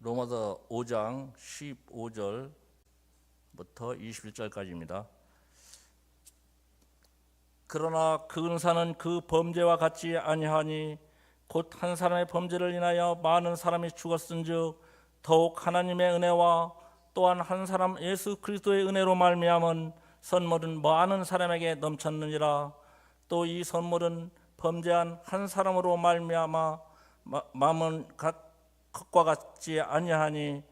로마서 5장 15절부터 21절까지입니다. 그러나 그 은사는 그 범죄와 같지 아니하니 곧 한 사람의 범죄를 인하여 많은 사람이 죽었은즉 더욱 하나님의 은혜와 또한 한 사람 예수 그리스도의 은혜로 말미암은 선물은 많은 사람에게 넘쳤느니라. 또 이 선물은 범죄한 한 사람으로 말미암아 마음은 것과 같지 아니하니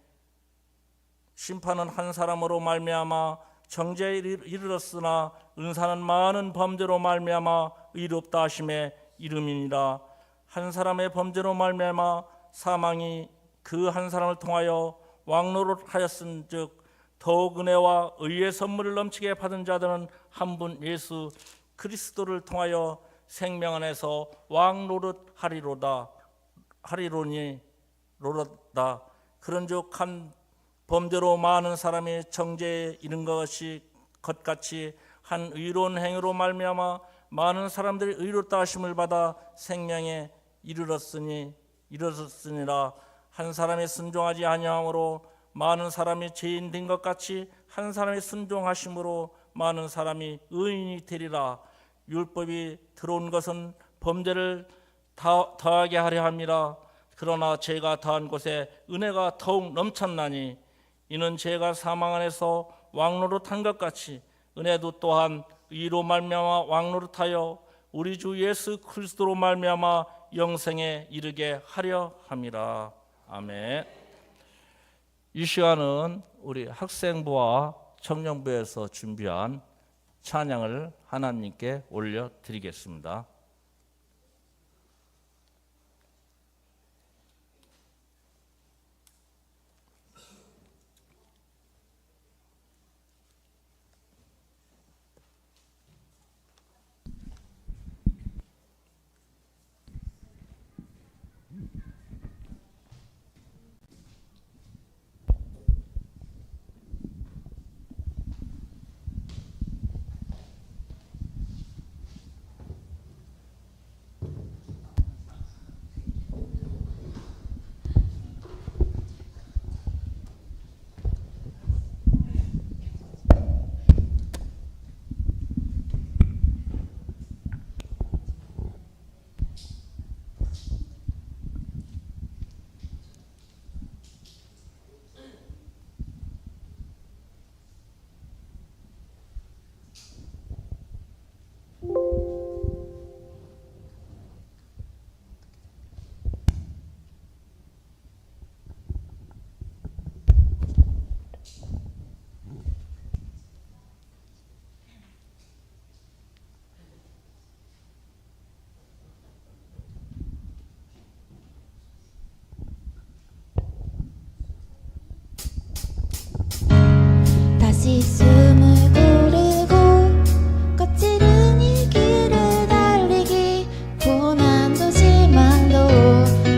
심판은 한 사람으로 말미암아 정죄에 이르렀으나 은사는 많은 범죄로 말미암아 의롭다 하심의 이름이니라. 한 사람의 범죄로 말미암아 사망이 그 한 사람을 통하여 왕노릇하였은즉 더욱 은혜와 의의 선물을 넘치게 받은 자들은 한 분 예수 그리스도를 통하여 생명 안에서 왕노릇하리로다. 그런즉 한 범죄로 많은 사람이 정죄에 이른 것 같이 한 의로운 행위로 말미암아 많은 사람들이 의롭다 하심을 받아 생명에 이르렀으니라. 한 사람이 순종하지 아니함으로 많은 사람이 죄인 된 것 같이 한 사람이 순종하심으로 많은 사람이 의인이 되리라. 율법이 들어온 것은 범죄를 더하게 하려 함이라. 그러나 죄가 더한 곳에 은혜가 더욱 넘쳤나니 이는 죄가 사망 안에서 왕노릇한 것 같이 은혜도 또한 의로 말미암아 왕노릇하여 우리 주 예수 그리스도로 말미암아 영생에 이르게 하려 함이라. 아멘. 이 시간은 우리 학생부와 청년부에서 준비한 찬양을 하나님께 올려드리겠습니다. 다시 숨을 고르고 거칠은 이 길을 달리기 고난도 실망도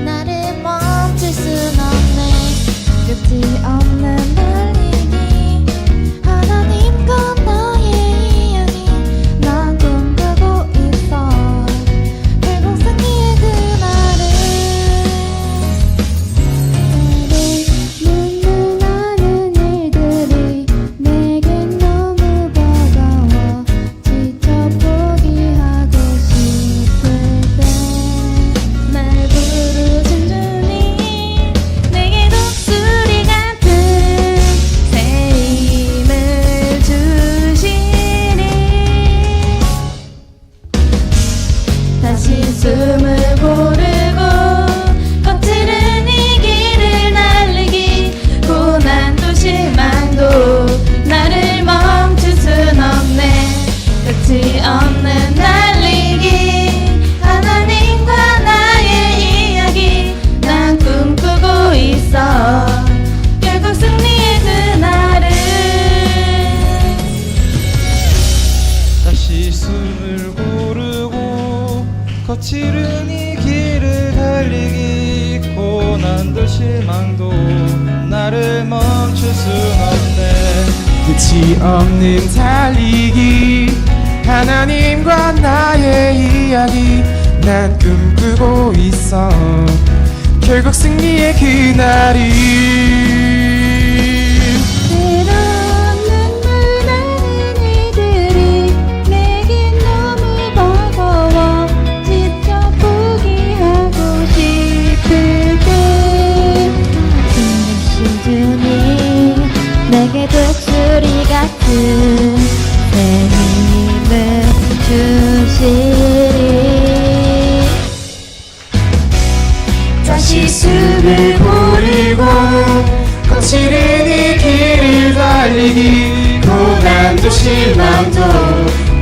나를 멈출 순 없네. 끝이 없는 달리기 하나님과 나의 이야기 난 꿈꾸고 있어. 결국 승리의 그날을 눈물 나는 일들이 내겐 너무 버거워 지쳐 포기하고 싶을 때 날 부르신 주님 내게 독수리 같은 새 힘을 주시니 다시 숨을 고르고 거칠은 이 길을 달리기 고난도 실망도 나를 멈출 순 없네. 끝이 없는 달리기 하나님과 나의 이야기 난 꿈꾸고 있어. 결국 승리의 그날을 다시 숨을 고르고 거칠은 이 길을 달리기 고난도 실망도 나를 멈출 순 없네. 끝이 없는 달리기 하나님과 나의 이야기 난 꿈꾸고 있어. 결국 승리의 그날이 거칠은 이 길을 달리기 고난도 실망도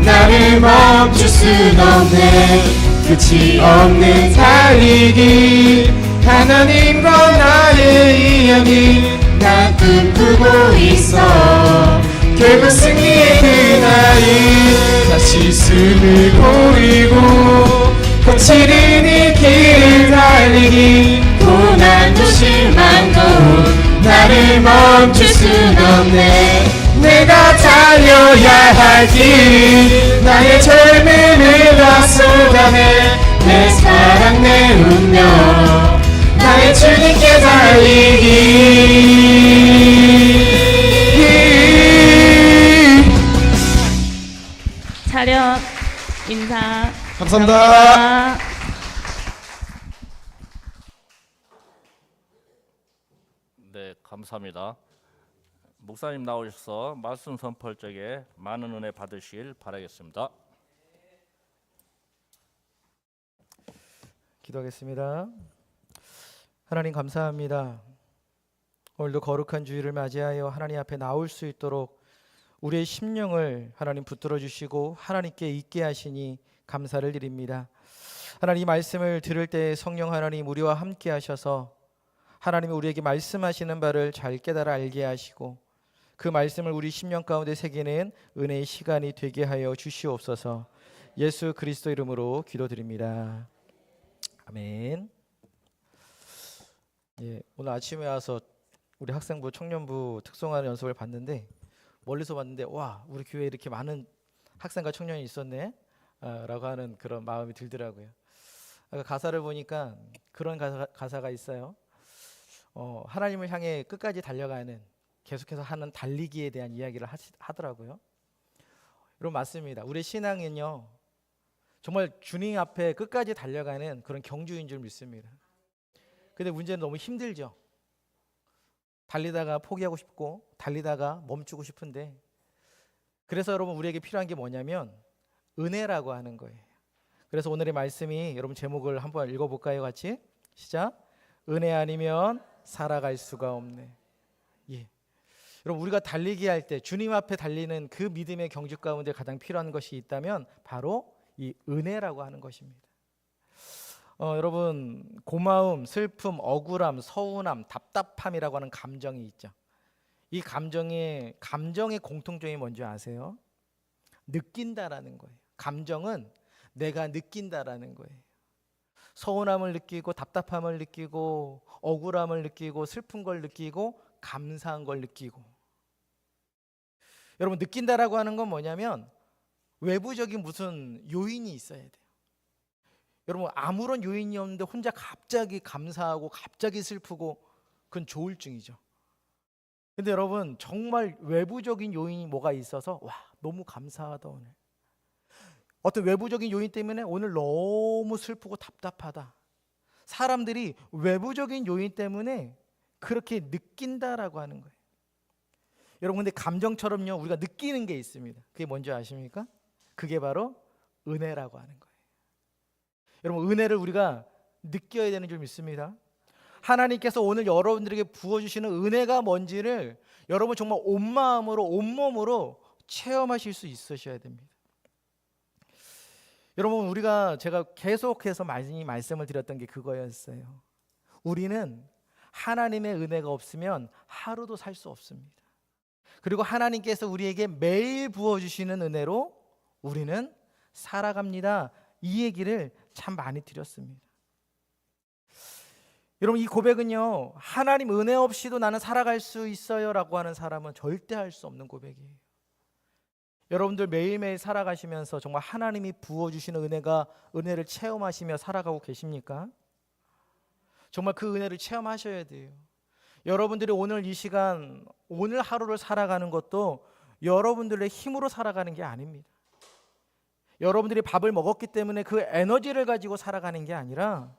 나를 멈출 순 없네. 끝이 없는 달리기 하나님과 나의 이야기 난 꿈꾸고 있어. 결국 승리의 그날이 다시 숨을 고르고 거칠은 이 길을 달리기 고난도 실망도 나를 멈출 순 없네. 내가 달려야 할 길 나의 젊음을 다 쏟아내 내 사랑 내 운명 나의 주님께 달리기. 차렷 인사. 감사합니다. 네, 감사합니다. 목사님 나오셔서 말씀 선포할 적에 많은 은혜 받으시길 바라겠습니다. 기도하겠습니다. 하나님 감사합니다. 오늘도 거룩한 주일을 맞이하여 하나님 앞에 나올 수 있도록 우리의 심령을 하나님 붙들어 주시고 하나님께 있게 하시니 감사를 드립니다. 하나님 이 말씀을 들을 때 성령 하나님 우리와 함께 하셔서 하나님이 우리에게 말씀하시는 바를 잘 깨달아 알게 하시고 그 말씀을 우리 심령 가운데 새기는 은혜의 시간이 되게 하여 주시옵소서. 예수 그리스도 이름으로 기도드립니다. 아멘. 예, 오늘 아침에 와서 우리 학생부 청년부 특송하는 연습을 봤는데 멀리서 봤는데 와 우리 교회에 이렇게 많은 학생과 청년이 있었네 라고 하는 그런 마음이 들더라고요. 가사를 보니까 그런 가사가 있어요. 하나님을 향해 끝까지 달려가는 계속해서 하는 달리기에 대한 이야기를 하더라고요. 여러분 맞습니다. 우리 신앙은요 정말 주님 앞에 끝까지 달려가는 그런 경주인 줄 믿습니다. 근데 문제는 너무 힘들죠. 달리다가 포기하고 싶고 달리다가 멈추고 싶은데 그래서 여러분 우리에게 필요한 게 뭐냐면 은혜라고 하는 거예요. 그래서 오늘의 말씀이 여러분 제목을 한번 읽어볼까요? 같이 시작. 은혜 아니면 살아갈 수가 없네. 예. 여러분 우리가 달리기 할 때 주님 앞에 달리는 그 믿음의 경주 가운데 가장 필요한 것이 있다면 바로 이 은혜라고 하는 것입니다. 여러분 고마움, 슬픔, 억울함, 서운함, 답답함이라고 하는 감정이 있죠. 이 감정의 공통점이 뭔지 아세요? 느낀다라는 거예요. 감정은 내가 느낀다라는 거예요. 서운함을 느끼고 답답함을 느끼고 억울함을 느끼고 슬픈 걸 느끼고 감사한 걸 느끼고. 여러분 느낀다라고 하는 건 뭐냐면 외부적인 무슨 요인이 있어야 돼요. 여러분 아무런 요인이 없는데 혼자 갑자기 감사하고 갑자기 슬프고 그건 조울증이죠. 근데 여러분 정말 외부적인 요인이 뭐가 있어서 와 너무 감사하다 오늘. 어떤 외부적인 요인 때문에 오늘 너무 슬프고 답답하다. 사람들이 외부적인 요인 때문에 그렇게 느낀다라고 하는 거예요. 여러분 근데 감정처럼요 우리가 느끼는 게 있습니다. 그게 뭔지 아십니까? 그게 바로 은혜라고 하는 거예요. 여러분 은혜를 우리가 느껴야 되는 줄 믿습니다. 하나님께서 오늘 여러분들에게 부어주시는 은혜가 뭔지를 여러분 정말 온 마음으로 온 몸으로 체험하실 수 있으셔야 됩니다. 여러분 제가 계속해서 많이 말씀을 드렸던 게 그거였어요. 우리는 하나님의 은혜가 없으면 하루도 살 수 없습니다. 그리고 하나님께서 우리에게 매일 부어주시는 은혜로 우리는 살아갑니다. 이 얘기를 참 많이 드렸습니다. 여러분 이 고백은요 하나님 은혜 없이도 나는 살아갈 수 있어요 라고 하는 사람은 절대 할 수 없는 고백이에요. 여러분들 매일매일 살아가시면서 정말 하나님이 부어주시는 은혜를 체험하시며 살아가고 계십니까? 정말 그 은혜를 체험하셔야 돼요. 여러분들이 오늘 이 시간 오늘 하루를 살아가는 것도 여러분들의 힘으로 살아가는 게 아닙니다. 여러분들이 밥을 먹었기 때문에 그 에너지를 가지고 살아가는 게 아니라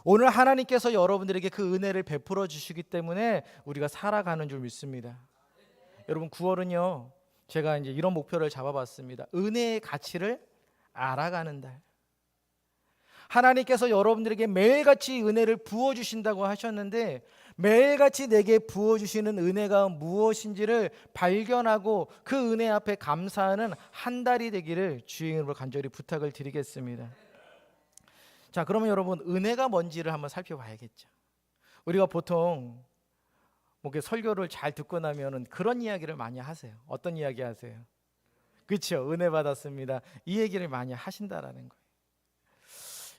오늘 하나님께서 여러분들에게 그 은혜를 베풀어 주시기 때문에 우리가 살아가는 줄 믿습니다. 여러분 9월은요 제가 이제 이런 목표를 잡아봤습니다. 은혜의 가치를 알아가는 달. 하나님께서 여러분들에게 매일같이 은혜를 부어주신다고 하셨는데 매일같이 내게 부어주시는 은혜가 무엇인지를 발견하고 그 은혜 앞에 감사하는 한 달이 되기를 주의 이름으로 간절히 부탁을 드리겠습니다. 자, 그러면 여러분 은혜가 뭔지를 한번 살펴봐야겠죠. 우리가 보통 뭐 설교를 잘 듣고 나면은 그런 이야기를 많이 하세요. 어떤 이야기 하세요? 그렇죠. 은혜 받았습니다. 이 얘기를 많이 하신다라는 거예요.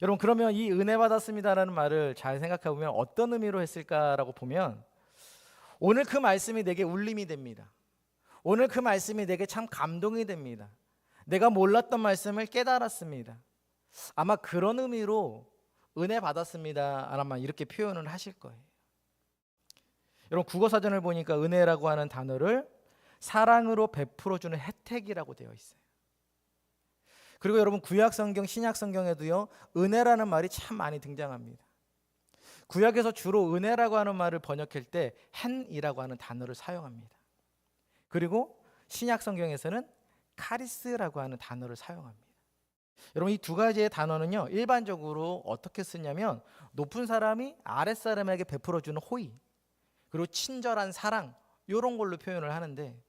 여러분 그러면 이 은혜 받았습니다라는 말을 잘 생각해 보면 어떤 의미로 했을까라고 보면 오늘 그 말씀이 내게 울림이 됩니다. 오늘 그 말씀이 내게 참 감동이 됩니다. 내가 몰랐던 말씀을 깨달았습니다. 아마 그런 의미로 은혜 받았습니다. 아마 이렇게 표현을 하실 거예요. 여러분 국어사전을 보니까 은혜라고 하는 단어를 사랑으로 베풀어주는 혜택이라고 되어 있어요. 그리고 여러분 구약성경, 신약성경에도요 은혜라는 말이 참 많이 등장합니다. 구약에서 주로 은혜라고 하는 말을 번역할 때 헨이라고 하는 단어를 사용합니다. 그리고 신약성경에서는 카리스라고 하는 단어를 사용합니다. 여러분 이 두 가지의 단어는요 일반적으로 어떻게 쓰냐면 높은 사람이 아랫사람에게 베풀어주는 호의 그리고 친절한 사랑 이런 걸로 표현을 하는데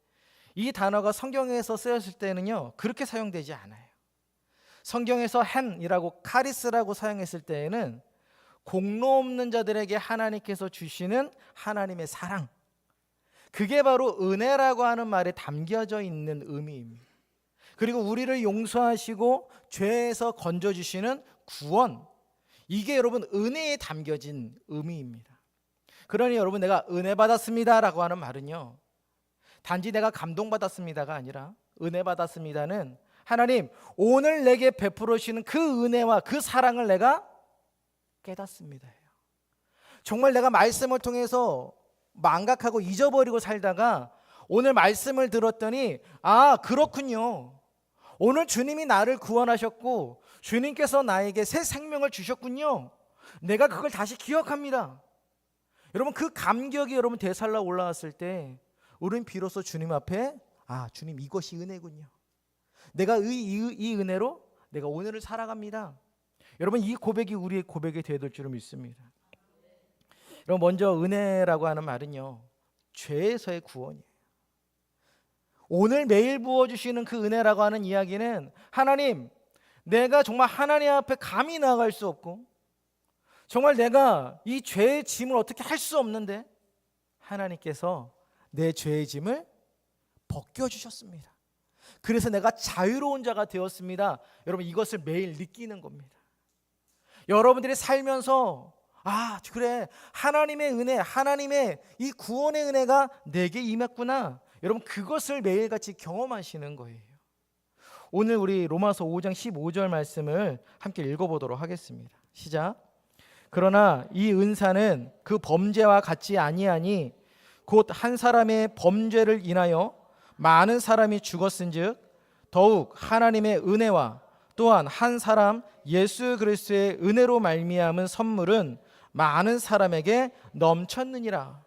이 단어가 성경에서 쓰였을 때는요 그렇게 사용되지 않아요. 성경에서 헨이라고 카리스라고 사용했을 때에는 공로 없는 자들에게 하나님께서 주시는 하나님의 사랑, 그게 바로 은혜라고 하는 말에 담겨져 있는 의미입니다. 그리고 우리를 용서하시고 죄에서 건져주시는 구원, 이게 여러분 은혜에 담겨진 의미입니다. 그러니 여러분 내가 은혜 받았습니다라고 하는 말은요 단지 내가 감동받았습니다가 아니라 은혜 받았습니다는 하나님 오늘 내게 베풀어 주시는 그 은혜와 그 사랑을 내가 깨닫습니다. 정말 내가 말씀을 통해서 망각하고 잊어버리고 살다가 오늘 말씀을 들었더니 아 그렇군요. 오늘 주님이 나를 구원하셨고 주님께서 나에게 새 생명을 주셨군요. 내가 그걸 다시 기억합니다. 여러분 그 감격이 여러분 되살라 올라왔을 때 우리는 비로소 주님 앞에 아 주님 이것이 은혜군요. 내가 이 은혜로 내가 오늘을 살아갑니다. 여러분 이 고백이 우리의 고백이 되어야 될 줄을 믿습니다. 여러분 먼저 은혜라고 하는 말은요 죄에서의 구원이에요. 오늘 매일 부어주시는 그 은혜라고 하는 이야기는 하나님 내가 정말 하나님 앞에 감히 나아갈 수 없고 정말 내가 이 죄의 짐을 어떻게 할 수 없는데 하나님께서 내 죄의 짐을 벗겨주셨습니다. 그래서 내가 자유로운 자가 되었습니다. 여러분 이것을 매일 느끼는 겁니다. 여러분들이 살면서 아 그래 하나님의 은혜, 하나님의 이 구원의 은혜가 내게 임했구나. 여러분 그것을 매일같이 경험하시는 거예요. 오늘 우리 로마서 5장 15절 말씀을 함께 읽어보도록 하겠습니다. 시작. 그러나 이 은사는 그 범죄와 같지 아니하니 곧 한 사람의 범죄를 인하여 많은 사람이 죽었은즉 더욱 하나님의 은혜와 또한 한 사람 예수 그리스도의 은혜로 말미암은 선물은 많은 사람에게 넘쳤느니라.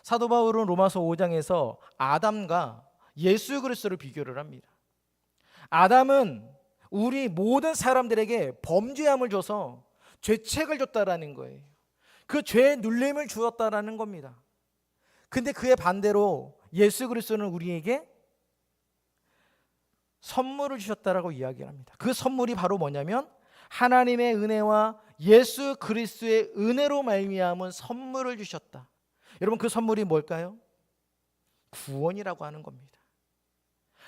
사도 바울은 로마서 5장에서 아담과 예수 그리스도를 비교를 합니다. 아담은 우리 모든 사람들에게 범죄함을 줘서 죄책을 줬다라는 거예요. 그 죄의 눌림을 주었다라는 겁니다. 근데 그의 반대로 예수 그리스도는 우리에게 선물을 주셨다라고 이야기를 합니다. 그 선물이 바로 뭐냐면 하나님의 은혜와 예수 그리스도의 은혜로 말미암은 선물을 주셨다. 여러분 그 선물이 뭘까요? 구원이라고 하는 겁니다.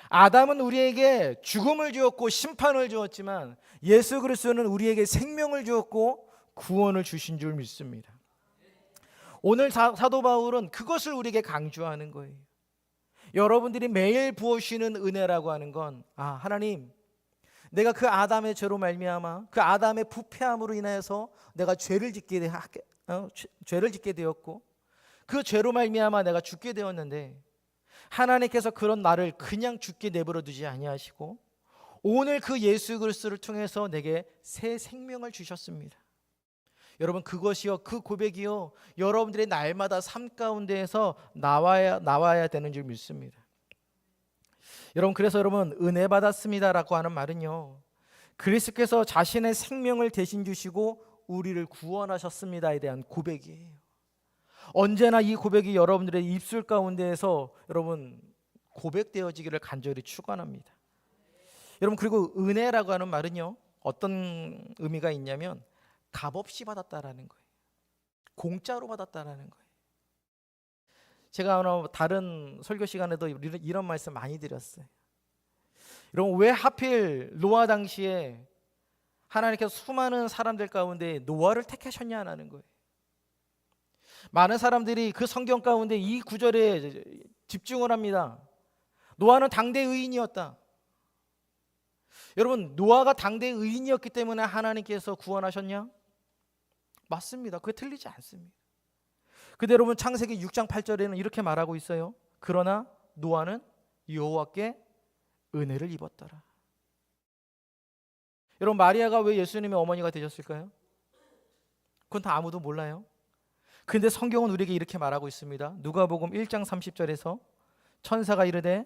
아담은 우리에게 죽음을 주었고 심판을 주었지만 예수 그리스도는 우리에게 생명을 주었고 구원을 주신 줄 믿습니다. 오늘 사도 바울은 그것을 우리에게 강조하는 거예요. 여러분들이 매일 부어주시는 은혜라고 하는 건 하나님 내가 그 아담의 죄로 말미암아 그 아담의 부패함으로 인하여서 내가 죄를 짓게 되었고 그 죄로 말미암아 내가 죽게 되었는데 하나님께서 그런 나를 그냥 죽게 내버려 두지 아니하시고 오늘 그 예수 그리스도를 통해서 내게 새 생명을 주셨습니다. 여러분 그것이요 그 고백이요 여러분들의 날마다 삶 가운데에서 나와야 되는 줄 믿습니다. 여러분 그래서 여러분 은혜 받았습니다라고 하는 말은요 그리스도께서 자신의 생명을 대신 주시고 우리를 구원하셨습니다에 대한 고백이에요. 언제나 이 고백이 여러분들의 입술 가운데에서 여러분 고백되어지기를 간절히 축원합니다. 여러분, 그리고 은혜라고 하는 말은요, 어떤 의미가 있냐면 값없이 받았다라는 거예요. 공짜로 받았다라는 거예요. 제가 오늘 다른 설교 시간에도 이런 말씀 많이 드렸어요. 여러분, 왜 하필 노아 당시에 하나님께서 수많은 사람들 가운데 노아를 택하셨냐는 거예요. 많은 사람들이 그 성경 가운데 이 구절에 집중을 합니다. 노아는 당대 의인이었다. 여러분, 노아가 당대 의인이었기 때문에 하나님께서 구원하셨냐? 맞습니다. 그게 틀리지 않습니다. 근데 여러분, 창세기 6장 8절에는 이렇게 말하고 있어요. 그러나 노아는 여호와께 은혜를 입었더라. 여러분, 마리아가 왜 예수님의 어머니가 되셨을까요? 그건 다 아무도 몰라요. 근데 성경은 우리에게 이렇게 말하고 있습니다. 누가복음 1장 30절에서 천사가 이르되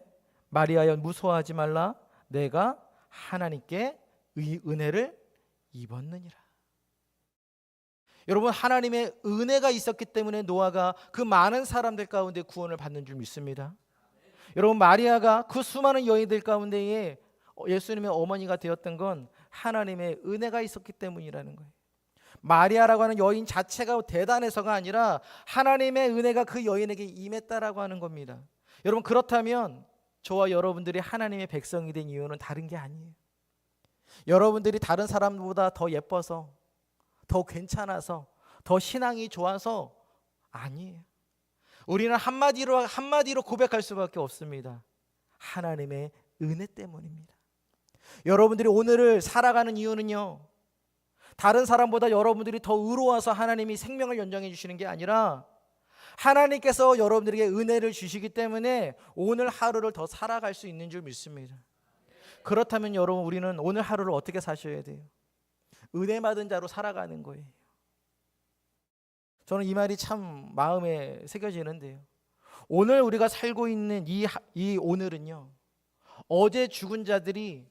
마리아여 무서워하지 말라, 내가 하나님께 은혜를 입었느니라. 여러분, 하나님의 은혜가 있었기 때문에 노아가 그 많은 사람들 가운데 구원을 받는 줄 믿습니다. 여러분, 마리아가 그 수많은 여인들 가운데에 예수님의 어머니가 되었던 건 하나님의 은혜가 있었기 때문이라는 거예요. 마리아라고 하는 여인 자체가 대단해서가 아니라 하나님의 은혜가 그 여인에게 임했다라고 하는 겁니다. 여러분, 그렇다면 저와 여러분들이 하나님의 백성이 된 이유는 다른 게 아니에요. 여러분들이 다른 사람보다 더 예뻐서, 더 괜찮아서, 더 신앙이 좋아서 아니에요. 우리는 한마디로 고백할 수밖에 없습니다. 하나님의 은혜 때문입니다. 여러분들이 오늘을 살아가는 이유는요, 다른 사람보다 여러분들이 더 의로워서 하나님이 생명을 연장해 주시는 게 아니라 하나님께서 여러분들에게 은혜를 주시기 때문에 오늘 하루를 더 살아갈 수 있는 줄 믿습니다. 그렇다면 여러분, 우리는 오늘 하루를 어떻게 사셔야 돼요? 은혜 받은 자로 살아가는 거예요. 저는 이 말이 참 마음에 새겨지는데요. 오늘 우리가 살고 있는 이 오늘은요, 어제 죽은 자들이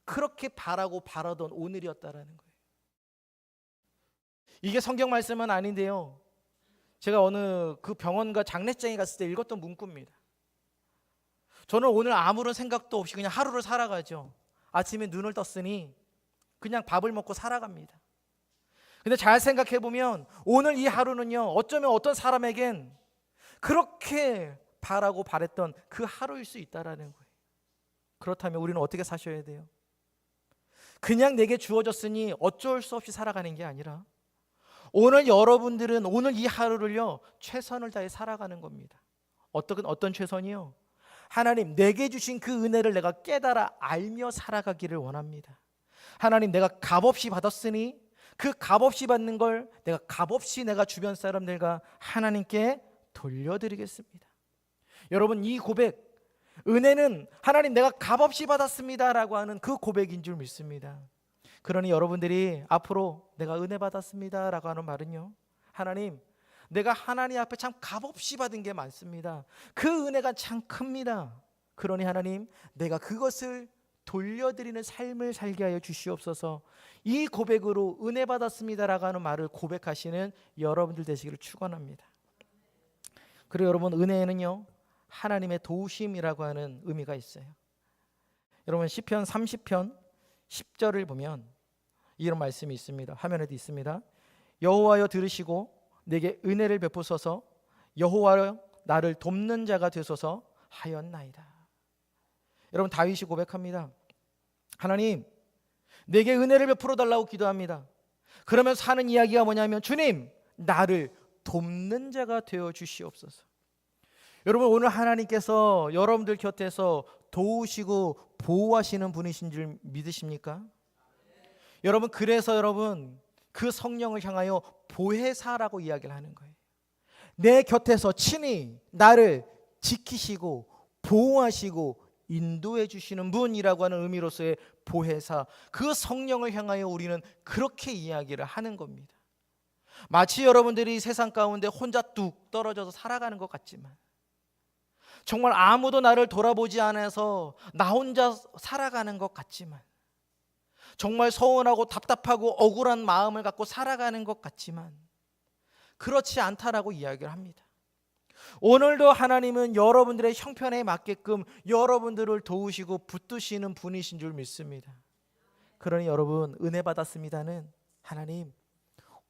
그렇게 바라던 오늘이었다라는 거예요. 이게 성경 말씀은 아닌데요, 제가 어느 그 병원과 장례장에 갔을 때 읽었던 문구입니다. 저는 오늘 아무런 생각도 없이 그냥 하루를 살아가죠. 아침에 눈을 떴으니 그냥 밥을 먹고 살아갑니다. 근데 잘 생각해 보면 오늘 이 하루는요, 어쩌면 어떤 사람에겐 그렇게 바랬던 그 하루일 수 있다라는 거예요. 그렇다면 우리는 어떻게 사셔야 돼요? 그냥 내게 주어졌으니 어쩔 수 없이 살아가는 게 아니라 오늘 여러분들은 오늘 이 하루를요, 최선을 다해 살아가는 겁니다. 어떤 최선이요? 하나님, 내게 주신 그 은혜를 내가 깨달아 알며 살아가기를 원합니다. 하나님, 내가 값없이 받았으니 그 값없이 받는 걸 내가 값없이 내가 주변 사람들과 하나님께 돌려드리겠습니다. 여러분, 이 고백, 은혜는 하나님 내가 값없이 받았습니다라고 하는 그 고백인 줄 믿습니다. 그러니 여러분들이 앞으로 내가 은혜 받았습니다라고 하는 말은요, 하나님, 내가 하나님 앞에 참 값없이 받은 게 많습니다. 그 은혜가 참 큽니다. 그러니 하나님, 내가 그것을 돌려드리는 삶을 살게 하여 주시옵소서. 이 고백으로 은혜 받았습니다라고 하는 말을 고백하시는 여러분들 되시기를 축원합니다. 그리고 여러분, 은혜에는요, 하나님의 도우심이라고 하는 의미가 있어요. 여러분, 시편 30편 10절을 보면 이런 말씀이 있습니다. 화면에도 있습니다. 여호와여 들으시고 내게 은혜를 베푸소서, 여호와여 나를 돕는 자가 되소서 하였나이다. 여러분, 다윗이 고백합니다. 하나님, 내게 은혜를 베풀어 달라고 기도합니다. 그러면서 하는 이야기가 뭐냐면, 주님, 나를 돕는 자가 되어 주시옵소서. 여러분, 오늘 하나님께서 여러분들 곁에서 도우시고 보호하시는 분이신 줄 믿으십니까? 여러분, 그래서 여러분 그 성령을 향하여 보혜사라고 이야기를 하는 거예요. 내 곁에서 친히 나를 지키시고 보호하시고 인도해 주시는 분이라고 하는 의미로서의 보혜사, 그 성령을 향하여 우리는 그렇게 이야기를 하는 겁니다. 마치 여러분들이 세상 가운데 혼자 뚝 떨어져서 살아가는 것 같지만, 정말 아무도 나를 돌아보지 않아서 나 혼자 살아가는 것 같지만, 정말 서운하고 답답하고 억울한 마음을 갖고 살아가는 것 같지만 그렇지 않다라고 이야기를 합니다. 오늘도 하나님은 여러분들의 형편에 맞게끔 여러분들을 도우시고 붙드시는 분이신 줄 믿습니다. 그러니 여러분, 은혜 받았습니다는 하나님,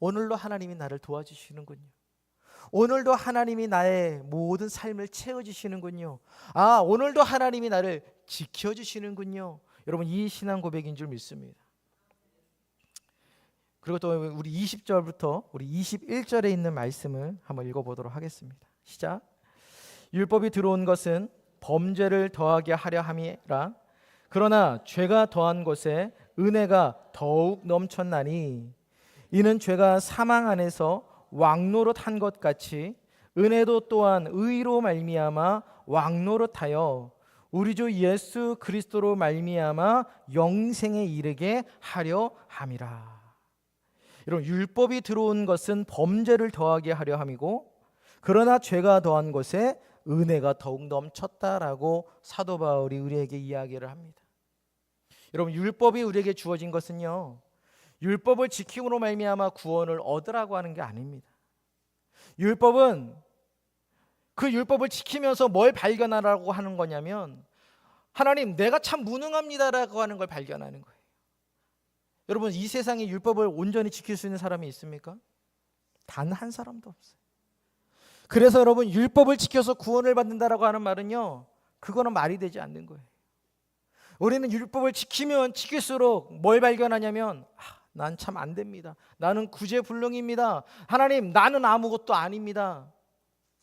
오늘도 하나님이 나를 도와주시는군요. 오늘도 하나님이 나의 모든 삶을 채워주시는군요. 아, 오늘도 하나님이 나를 지켜주시는군요. 여러분, 이 신앙 고백인 줄 믿습니다. 그리고 또 우리 20절부터 우리 21절에 있는 말씀을 한번 읽어보도록 하겠습니다. 시작. 율법이 들어온 것은 범죄를 더하게 하려 함이라. 그러나 죄가 더한 것에 은혜가 더욱 넘쳤나니 이는 죄가 사망 안에서 왕노릇한 것 같이 은혜도 또한 의로 말미암아 왕노릇하여 우리 주 예수 그리스도로 말미암아 영생에 이르게 하려 함이라. 여러분, 율법이 들어온 것은 범죄를 더하게 하려 함이고 그러나 죄가 더한 것에 은혜가 더욱 넘쳤다라고 사도 바울이 우리에게 이야기를 합니다. 여러분, 율법이 우리에게 주어진 것은요, 율법을 지킴으로 말미암아 구원을 얻으라고 하는 게 아닙니다. 율법은 그 율법을 지키면서 뭘 발견하라고 하는 거냐면 하나님, 내가 참 무능합니다라고 하는 걸 발견하는 거예요. 여러분, 이 세상에 율법을 온전히 지킬 수 있는 사람이 있습니까? 단 한 사람도 없어요. 그래서 여러분, 율법을 지켜서 구원을 받는다라고 하는 말은요, 그거는 말이 되지 않는 거예요. 우리는 율법을 지키면 지킬수록 뭘 발견하냐면 난 참 안 됩니다. 나는 구제불능입니다. 하나님, 나는 아무것도 아닙니다.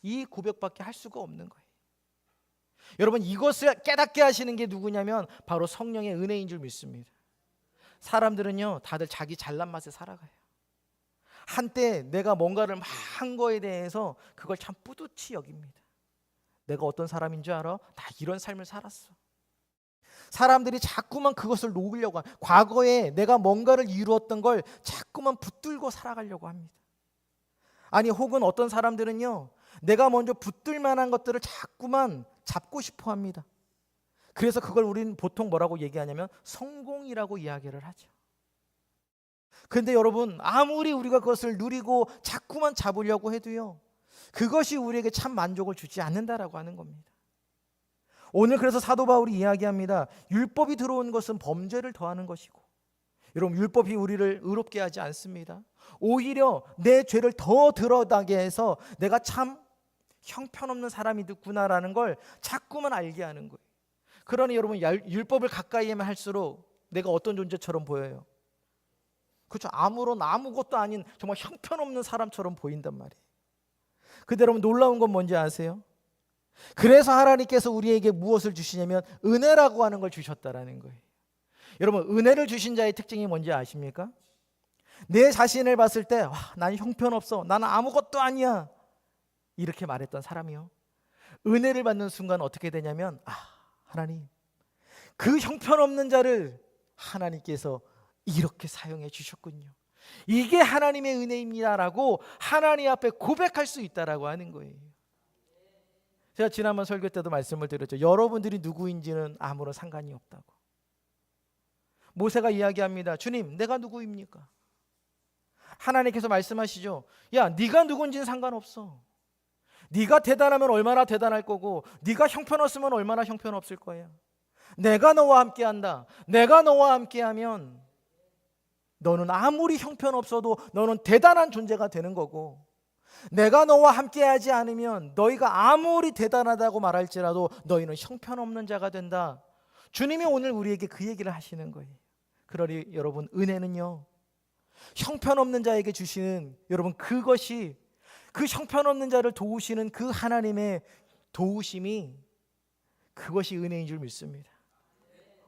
이 고백밖에 할 수가 없는 거예요. 여러분, 이것을 깨닫게 하시는 게 누구냐면 바로 성령의 은혜인 줄 믿습니다. 사람들은요, 다들 자기 잘난 맛에 살아가요. 한때 내가 뭔가를 막 한 거에 대해서 그걸 참 뿌듯이 여깁니다. 내가 어떤 사람인 줄 알아? 나 이런 삶을 살았어. 사람들이 자꾸만 그것을 놓으려고 합니다. 과거에 내가 뭔가를 이루었던 걸 자꾸만 붙들고 살아가려고 합니다. 아니, 혹은 어떤 사람들은요, 내가 먼저 붙들 만한 것들을 자꾸만 잡고 싶어 합니다. 그래서 그걸 우리는 보통 뭐라고 얘기하냐면 성공이라고 이야기를 하죠. 근데 여러분, 아무리 우리가 그것을 누리고 자꾸만 잡으려고 해도요, 그것이 우리에게 참 만족을 주지 않는다라고 하는 겁니다. 오늘 그래서 사도 바울이 이야기합니다. 율법이 들어온 것은 범죄를 더하는 것이고, 여러분, 율법이 우리를 의롭게 하지 않습니다. 오히려 내 죄를 더 드러나게 해서 내가 참 형편없는 사람이 됐구나라는 걸 자꾸만 알게 하는 거예요. 그러니 여러분, 율법을 가까이 하면 할수록 내가 어떤 존재처럼 보여요? 그렇죠. 아무것도 아닌 정말 형편없는 사람처럼 보인단 말이에요. 근데 여러분, 놀라운 건 뭔지 아세요? 그래서 하나님께서 우리에게 무엇을 주시냐면 은혜라고 하는 걸 주셨다라는 거예요. 여러분, 은혜를 주신 자의 특징이 뭔지 아십니까? 내 자신을 봤을 때 와, 난 형편없어, 나는 아무것도 아니야, 이렇게 말했던 사람이요, 은혜를 받는 순간 어떻게 되냐면 하나님, 그 형편없는 자를 하나님께서 이렇게 사용해 주셨군요, 이게 하나님의 은혜입니다라고 하나님 앞에 고백할 수 있다라고 하는 거예요. 제가 지난번 설교 때도 말씀을 드렸죠. 여러분들이 누구인지는 아무런 상관이 없다고. 모세가 이야기합니다. 주님, 내가 누구입니까? 하나님께서 말씀하시죠. 야, 네가 누군지는 상관없어. 네가 대단하면 얼마나 대단할 거고, 네가 형편없으면 얼마나 형편없을 거야. 내가 너와 함께한다. 내가 너와 함께하면 너는 아무리 형편없어도 너는 대단한 존재가 되는 거고, 내가 너와 함께하지 않으면 너희가 아무리 대단하다고 말할지라도 너희는 형편없는 자가 된다. 주님이 오늘 우리에게 그 얘기를 하시는 거예요. 그러니 여러분, 은혜는요, 형편없는 자에게 주시는, 여러분, 그것이, 그 형편없는 자를 도우시는 그 하나님의 도우심이, 그것이 은혜인 줄 믿습니다.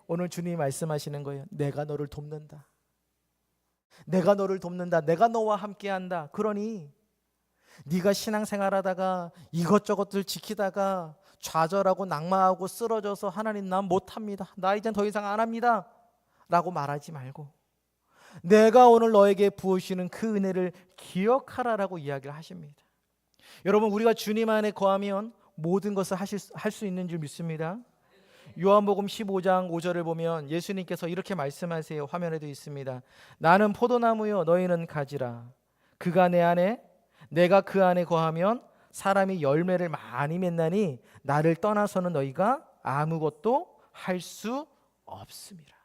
오늘 주님이 말씀하시는 거예요. 내가 너를 돕는다. 내가 너를 돕는다. 내가 너와 함께한다. 그러니 네가 신앙생활하다가 이것저것들 지키다가 좌절하고 낙마하고 쓰러져서 하나님, 난 못합니다, 나 이젠 더 이상 안 합니다 라고 말하지 말고 내가 오늘 너에게 부으시는 그 은혜를 기억하라라고 이야기를 하십니다. 여러분, 우리가 주님 안에 거하면 모든 것을 할 수 있는 줄 믿습니다. 요한복음 15장 5절을 보면 예수님께서 이렇게 말씀하세요. 화면에도 있습니다. 나는 포도나무요 너희는 가지라. 그가 내 안에 내가 그 안에 거하면 사람이 열매를 많이 맺나니 나를 떠나서는 너희가 아무것도 할 수 없습니다.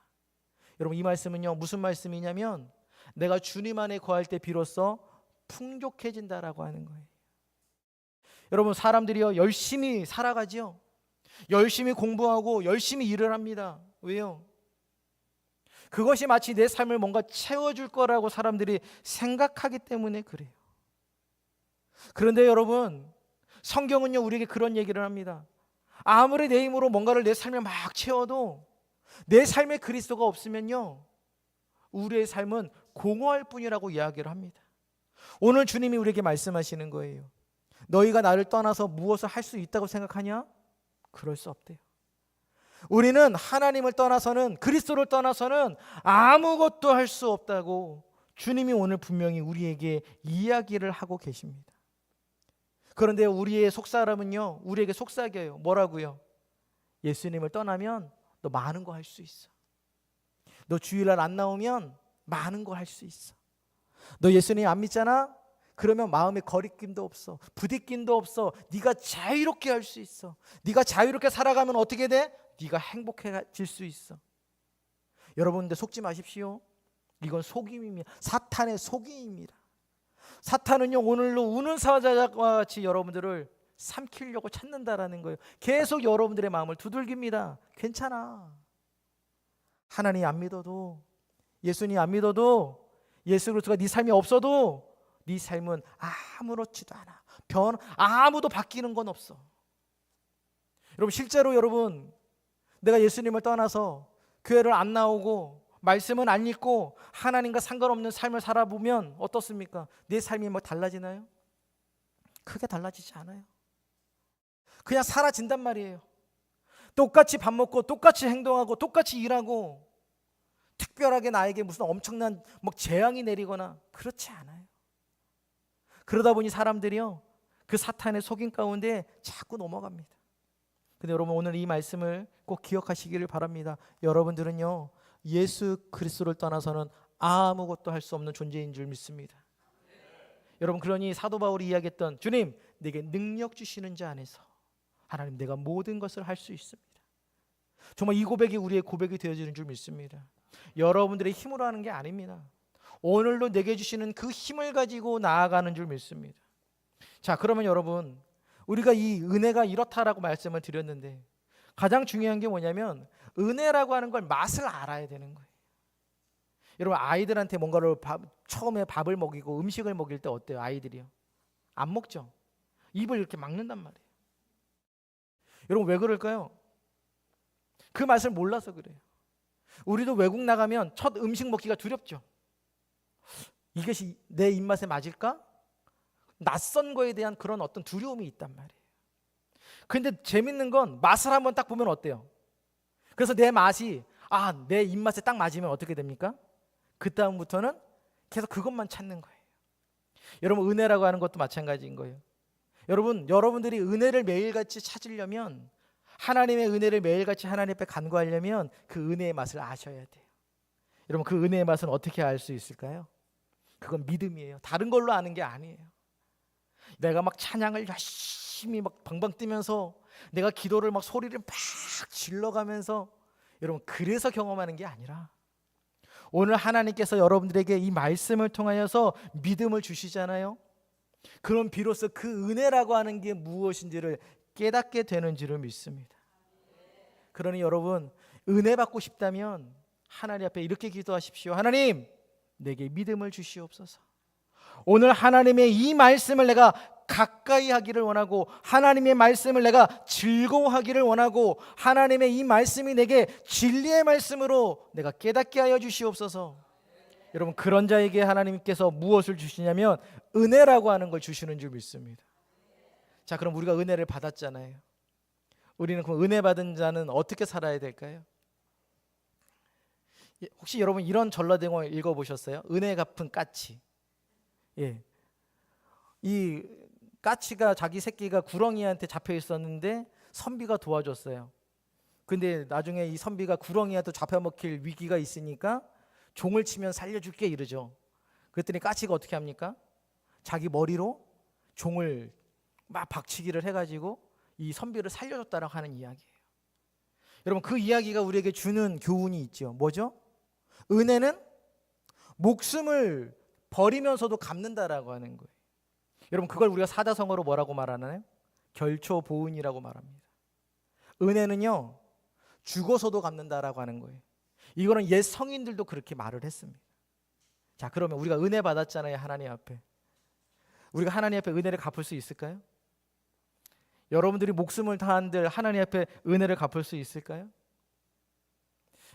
여러분 이 말씀은요 무슨 말씀이냐면 내가 주님 안에 거할 때 비로소 풍족해진다라고 하는 거예요. 여러분 사람들이요 열심히 살아가지요. 열심히 공부하고 열심히 일을 합니다. 왜요? 그것이 마치 내 삶을 뭔가 채워줄 거라고 사람들이 생각하기 때문에 그래요. 그런데 여러분 성경은요 우리에게 그런 얘기를 합니다. 아무리 내 힘으로 뭔가를 내 삶에 막 채워도 내 삶에 그리스도가 없으면요 우리의 삶은 공허할 뿐이라고 이야기를 합니다. 오늘 주님이 우리에게 말씀하시는 거예요. 너희가 나를 떠나서 무엇을 할 수 있다고 생각하냐? 그럴 수 없대요. 우리는 하나님을 떠나서는 그리스도를 떠나서는 아무것도 할 수 없다고 주님이 오늘 분명히 우리에게 이야기를 하고 계십니다. 그런데 우리의 속사람은요 우리에게 속삭여요. 뭐라고요? 예수님을 떠나면 너 많은 거 할 수 있어. 너 주일날 안 나오면 많은 거 할 수 있어. 너 예수님 안 믿잖아? 그러면 마음에 거리낌도 없어. 부딪힘도 없어. 네가 자유롭게 할 수 있어. 네가 자유롭게 살아가면 어떻게 돼? 네가 행복해질 수 있어. 여러분들 속지 마십시오. 이건 속임입니다. 사탄의 속임입니다. 사탄은요 오늘로 우는 사자와 같이 여러분들을 삼키려고 찾는다라는 거예요. 계속 여러분들의 마음을 두들깁니다. 괜찮아. 하나님 안 믿어도 예수님 안 믿어도 예수 그리스도가 네 삶이 없어도 네 삶은 아무렇지도 않아. 아무도 바뀌는 건 없어. 여러분 실제로 여러분 내가 예수님을 떠나서 교회를 안 나오고 말씀은 안 읽고 하나님과 상관없는 삶을 살아보면 어떻습니까? 내 삶이 뭐 달라지나요? 크게 달라지지 않아요. 그냥 사라진단 말이에요. 똑같이 밥 먹고 똑같이 행동하고 똑같이 일하고 특별하게 나에게 무슨 엄청난 막 재앙이 내리거나 그렇지 않아요. 그러다 보니 사람들이요 그 사탄의 속임 가운데 자꾸 넘어갑니다. 근데 여러분 오늘 이 말씀을 꼭 기억하시기를 바랍니다. 여러분들은요 예수 그리스도를 떠나서는 아무것도 할 수 없는 존재인 줄 믿습니다. 여러분 그러니 사도 바울이 이야기했던 주님 내게 능력 주시는 자 안에서 하나님 내가 모든 것을 할 수 있습니다. 정말 이 고백이 우리의 고백이 되어지는 줄 믿습니다. 여러분들의 힘으로 하는 게 아닙니다. 오늘도 내게 주시는 그 힘을 가지고 나아가는 줄 믿습니다. 자 그러면 여러분 우리가 이 은혜가 이렇다라고 말씀을 드렸는데 가장 중요한 게 뭐냐면 은혜라고 하는 걸 맛을 알아야 되는 거예요. 여러분 아이들한테 뭔가를 처음에 밥을 먹이고 음식을 먹일 때 어때요? 아이들이요 안 먹죠. 입을 이렇게 막는단 말이에요. 여러분 왜 그럴까요? 그 맛을 몰라서 그래요. 우리도 외국 나가면 첫 음식 먹기가 두렵죠. 이것이 내 입맛에 맞을까? 낯선 거에 대한 그런 어떤 두려움이 있단 말이에요. 근데 재밌는 건 맛을 한번 딱 보면 어때요? 그래서 내 맛이 내 입맛에 딱 맞으면 어떻게 됩니까? 그 다음부터는 계속 그것만 찾는 거예요. 여러분 은혜라고 하는 것도 마찬가지인 거예요. 여러분들이 은혜를 매일같이 찾으려면 하나님의 은혜를 매일같이 하나님 앞에 간구하려면 그 은혜의 맛을 아셔야 돼요. 여러분 그 은혜의 맛은 어떻게 알 수 있을까요? 그건 믿음이에요. 다른 걸로 아는 게 아니에요. 내가 막 찬양을 열심히 막 방방 뛰면서 내가 기도를 막 소리를 막 질러가면서 여러분 그래서 경험하는 게 아니라 오늘 하나님께서 여러분들에게 이 말씀을 통하여서 믿음을 주시잖아요. 그럼 비로소 그 은혜라고 하는 게 무엇인지를 깨닫게 되는 줄을 믿습니다. 그러니 여러분 은혜 받고 싶다면 하나님 앞에 이렇게 기도하십시오. 하나님 내게 믿음을 주시옵소서. 오늘 하나님의 이 말씀을 내가 가까이 하기를 원하고 하나님의 말씀을 내가 즐거워하기를 원하고 하나님의 이 말씀이 내게 진리의 말씀으로 내가 깨닫게 하여 주시옵소서. 여러분 그런 자에게 하나님께서 무엇을 주시냐면 은혜라고 하는 걸 주시는 줄 믿습니다. 자 그럼 우리가 은혜를 받았잖아요. 우리는 그럼 은혜 받은 자는 어떻게 살아야 될까요? 혹시 여러분 이런 전라등어 읽어보셨어요? 은혜 갚은 까치. 이 까치가 자기 새끼가 구렁이한테 잡혀 있었는데 선비가 도와줬어요. 근데 나중에 이 선비가 구렁이에 또 잡혀먹힐 위기가 있으니까 종을 치면 살려줄게 이러죠. 그랬더니 까치가 어떻게 합니까? 자기 머리로 종을 막 박치기를 해가지고 이 선비를 살려줬다라고 하는 이야기예요. 여러분, 그 이야기가 우리에게 주는 교훈이 있죠. 뭐죠? 은혜는 목숨을 버리면서도 갚는다라고 하는 거예요. 여러분, 그걸 우리가 사자성어로 뭐라고 말하나요? 결초보은이라고 말합니다. 은혜는요, 죽어서도 갚는다라고 하는 거예요. 이거는 옛 성인들도 그렇게 말을 했습니다. 자, 그러면 우리가 은혜 받았잖아요, 하나님 앞에. 우리가 하나님 앞에 은혜를 갚을 수 있을까요? 여러분들이 목숨을 다한들 하나님 앞에 은혜를 갚을 수 있을까요?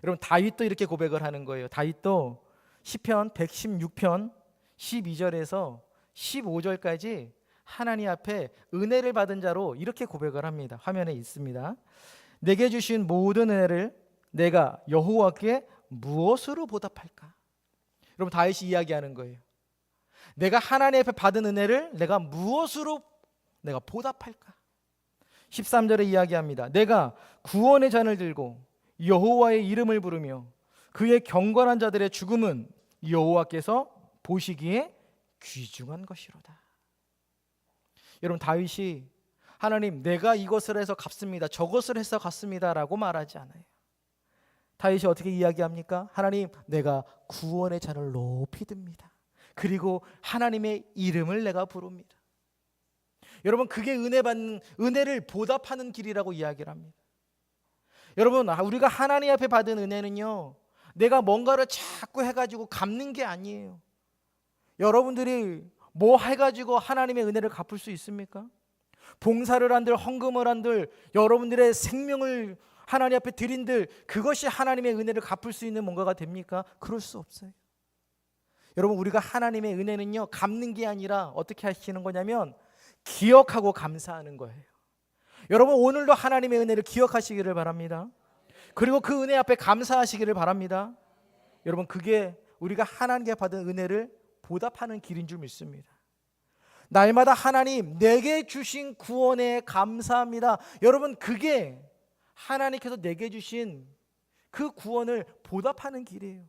여러분, 다윗도 이렇게 고백을 하는 거예요. 다윗도 시편 116편 12절에서 15절까지 하나님 앞에 은혜를 받은 자로 이렇게 고백을 합니다. 화면에 있습니다. 내게 주신 모든 은혜를 내가 여호와께 무엇으로 보답할까? 여러분, 다윗이 이야기하는 거예요. 내가 하나님 앞에 받은 은혜를 내가 무엇으로 내가 보답할까? 13절에 이야기합니다. 내가 구원의 잔을 들고 여호와의 이름을 부르며 그의 경건한 자들의 죽음은 여호와께서 보시기에 귀중한 것이로다. 여러분, 다윗이 하나님, 내가 이것을 해서 갚습니다, 저것을 해서 갚습니다 라고 말하지 않아요. 다윗이 어떻게 이야기합니까? 하나님, 내가 구원의 잔을 높이 듭니다. 그리고 하나님의 이름을 내가 부릅니다. 여러분, 그게 은혜를 보답하는 길이라고 이야기를 합니다. 여러분, 우리가 하나님 앞에 받은 은혜는요, 내가 뭔가를 자꾸 해가지고 갚는 게 아니에요. 여러분들이 뭐 해가지고 하나님의 은혜를 갚을 수 있습니까? 봉사를 한들 헌금을 한들 여러분들의 생명을 하나님 앞에 드린들 그것이 하나님의 은혜를 갚을 수 있는 뭔가가 됩니까? 그럴 수 없어요. 여러분, 우리가 하나님의 은혜는요, 갚는 게 아니라 어떻게 하시는 거냐면 기억하고 감사하는 거예요. 여러분, 오늘도 하나님의 은혜를 기억하시기를 바랍니다. 그리고 그 은혜 앞에 감사하시기를 바랍니다. 여러분, 그게 우리가 하나님께 받은 은혜를 보답하는 길인 줄 믿습니다. 날마다 하나님, 내게 주신 구원에 감사합니다. 여러분, 그게 하나님께서 내게 주신 그 구원을 보답하는 길이에요.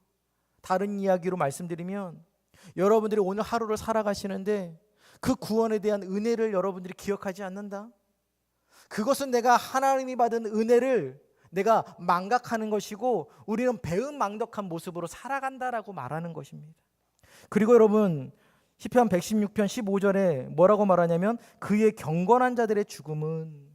다른 이야기로 말씀드리면, 여러분들이 오늘 하루를 살아가시는데 그 구원에 대한 은혜를 여러분들이 기억하지 않는다? 그것은 내가 하나님이 받은 은혜를 내가 망각하는 것이고 우리는 배은망덕한 모습으로 살아간다라고 말하는 것입니다. 그리고 여러분, 시편 116편 15절에 뭐라고 말하냐면 그의 경건한 자들의 죽음은,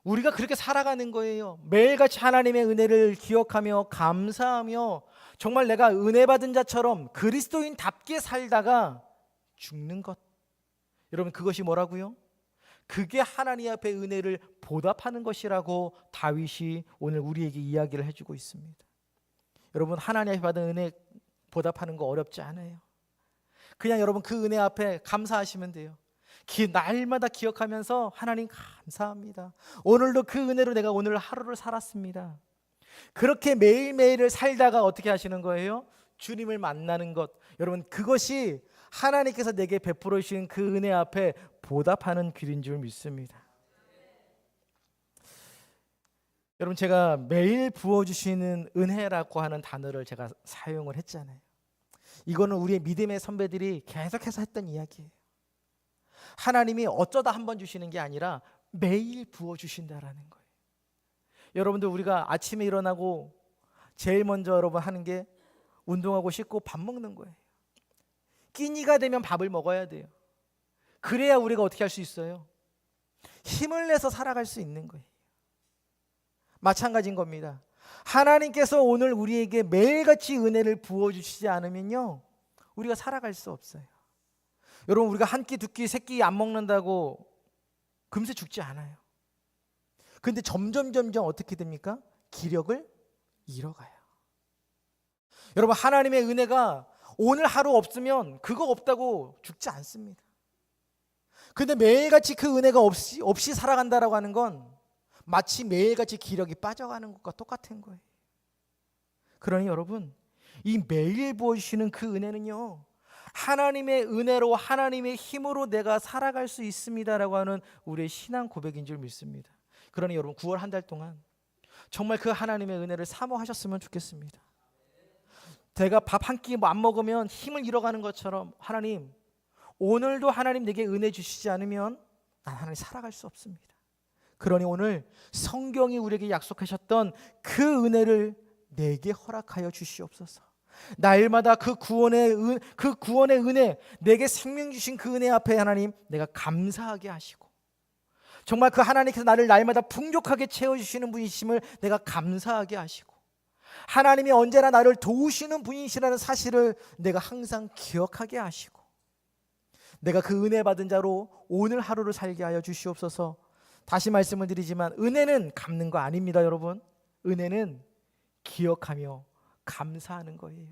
우리가 그렇게 살아가는 거예요. 매일같이 하나님의 은혜를 기억하며 감사하며 정말 내가 은혜 받은 자처럼 그리스도인답게 살다가 죽는 것. 여러분, 그것이 뭐라고요? 그게 하나님 앞에 은혜를 보답하는 것이라고 다윗이 오늘 우리에게 이야기를 해주고 있습니다. 여러분, 하나님 앞에 받은 은혜 보답하는 거 어렵지 않아요. 그냥 여러분 그 은혜 앞에 감사하시면 돼요. 날마다 기억하면서 하나님 감사합니다. 오늘도 그 은혜로 내가 오늘 하루를 살았습니다. 그렇게 매일매일을 살다가 어떻게 하시는 거예요? 주님을 만나는 것. 여러분, 그것이 하나님께서 내게 베풀어 주신 그 은혜 앞에 보답하는 길인 줄 믿습니다. 여러분, 제가 매일 부어주시는 은혜라고 하는 단어를 제가 사용을 했잖아요. 이거는 우리의 믿음의 선배들이 계속해서 했던 이야기예요. 하나님이 어쩌다 한번 주시는 게 아니라 매일 부어주신다라는 거예요. 여러분들, 우리가 아침에 일어나고 제일 먼저 여러분 하는 게 운동하고 씻고 밥 먹는 거예요. 끼니가 되면 밥을 먹어야 돼요. 그래야 우리가 어떻게 할 수 있어요? 힘을 내서 살아갈 수 있는 거예요. 마찬가지인 겁니다. 하나님께서 오늘 우리에게 매일같이 은혜를 부어주시지 않으면요, 우리가 살아갈 수 없어요. 여러분, 우리가 한 끼, 두 끼, 세 끼 안 먹는다고 금세 죽지 않아요. 근데 점점 어떻게 됩니까? 기력을 잃어가요. 여러분, 하나님의 은혜가 오늘 하루 없으면 그거 없다고 죽지 않습니다. 근데 매일같이 그 은혜가 없이 살아간다라고 하는 건 마치 매일같이 기력이 빠져가는 것과 똑같은 거예요. 그러니 여러분, 이 매일 부어주시는 그 은혜는요, 하나님의 은혜로 하나님의 힘으로 내가 살아갈 수 있습니다라고 하는 우리의 신앙 고백인 줄 믿습니다. 그러니 여러분 9월 한 달 동안 정말 그 하나님의 은혜를 사모하셨으면 좋겠습니다. 제가 밥 한 끼 안 먹으면 힘을 잃어가는 것처럼 하나님, 오늘도 하나님 내게 은혜 주시지 않으면 난 하나님 살아갈 수 없습니다. 그러니 오늘 성경이 우리에게 약속하셨던 그 은혜를 내게 허락하여 주시옵소서. 날마다 그 구원의 은혜, 내게 생명 주신 그 은혜 앞에 하나님 내가 감사하게 하시고, 정말 그 하나님께서 나를 날마다 풍족하게 채워주시는 분이심을 내가 감사하게 하시고, 하나님이 언제나 나를 도우시는 분이시라는 사실을 내가 항상 기억하게 하시고, 내가 그 은혜 받은 자로 오늘 하루를 살게 하여 주시옵소서. 다시 말씀을 드리지만 은혜는 갚는 거 아닙니다, 여러분. 은혜는 기억하며 감사하는 거예요.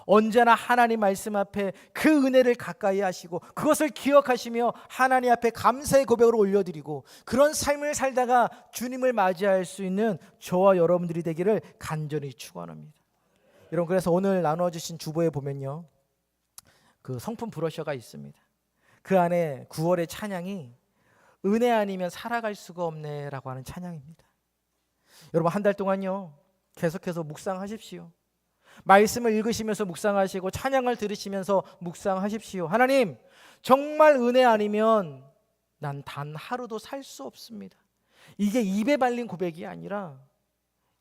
언제나 하나님 말씀 앞에 그 은혜를 가까이 하시고 그것을 기억하시며 하나님 앞에 감사의 고백으로 올려드리고, 그런 삶을 살다가 주님을 맞이할 수 있는 저와 여러분들이 되기를 간절히 축원합니다. 여러분, 그래서 오늘 나눠주신 주보에 보면요, 그 성품 브로셔가 있습니다. 그 안에 9월의 찬양이 은혜 아니면 살아갈 수가 없네 라고 하는 찬양입니다. 여러분, 한 달 동안요 계속해서 묵상하십시오. 말씀을 읽으시면서 묵상하시고 찬양을 들으시면서 묵상하십시오. 하나님, 정말 은혜 아니면 난 단 하루도 살 수 없습니다. 이게 입에 발린 고백이 아니라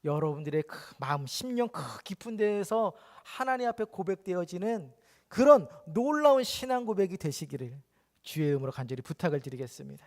여러분들의 그 마음, 심령 그 깊은 데에서 하나님 앞에 고백되어지는 그런 놀라운 신앙 고백이 되시기를 주의 이름으로 간절히 부탁을 드리겠습니다.